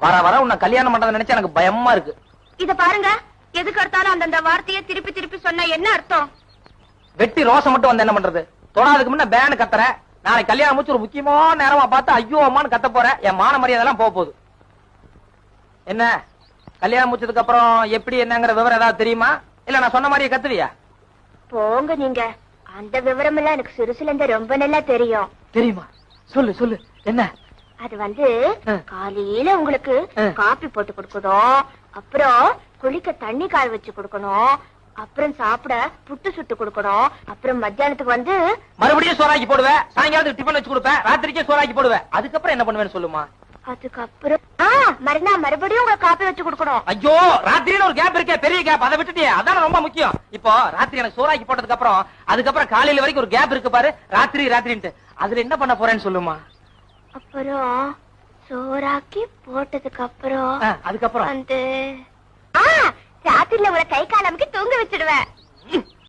வர வர உன்னை கல்யாணம் பண்றதை நினைச்சா எனக்கு பயமா இருக்கு. இத பாருங்க, எதுக்கு எடுத்தாலும் அந்தந்த வார்த்தையை திருப்பி திருப்பி சொன்ன என்ன அர்த்தம்? வெட்டி ரோசம் மட்டும் வந்து என்ன பண்றது? தொடாதுக்கு முன்ன பேனு கத்துற. நாளைக்கு கல்யாணம் முடிச்சு ஒரு முக்கியமான நேரமா பார்த்து ஐயோ அம்மான்னு கத்த போற. என் மான மரியாதை எல்லாம் போக போகுது. என்ன கல்யாணம் முடிச்சதுக்கு அப்புறம் எப்படி என்னங்கிற விவரம் ஏதாவது தெரியுமா? இல்ல நான் சொன்ன மாதிரியே கத்துவியா? போங்க நீங்க, அந்த விவரம் எல்லாம் எனக்கு சிறுசுல இருந்து ரொம்ப நல்லா தெரியும். தெரியுமா? சொல்லு சொல்லு. என்ன? அது வந்து காலையில உங்களுக்கு காபி போட்டு கொடுக்கணும், அப்புறம் குளிக்க தண்ணி காய வச்சு கொடுக்கணும், அப்புறம் சாப்பிட புட்டு சுட்டு கொடுக்கணும், அப்புறம் மத்தியானத்துக்கு வந்து மறுபடியும் சோறாக்கி போடுவேன், சாயங்காலத்துக்கு டிஃபன் வச்சு கொடுப்பேன், ராத்திரிக்கே சோறாக்கி போடுவேன். அதுக்கப்புறம் என்ன பண்ணுவேன்னு சொல்லுமா? அதுக்கப்புறம் மறுநாள் மறுபடியும் உங்களுக்கு காப்பி வச்சு கொடுக்கணும். ஐயோ, ராத்திரியில ஒரு கேப் இருக்கே, பெரிய கேப், அதை விட்டுட்டியே. அதான் ரொம்ப முக்கியம். இப்போ ராத்திரி எனக்கு சோறாக்கி போட்டதுக்கு அப்புறம் அதுக்கப்புறம் காலையில வரைக்கும் ஒரு கேப் இருக்கு பாரு, ராத்திரி ராத்திரின்ட்டு. அதுல என்ன பண்ண போறேன்னு சொல்லுமா? அப்புறம் சோறாக்கி போட்டதுக்கு அப்புறம் அதுக்கப்புறம் வந்து ராத்திரில உங்களை கை காலமுக்கு தூங்க வச்சிடுவேன்.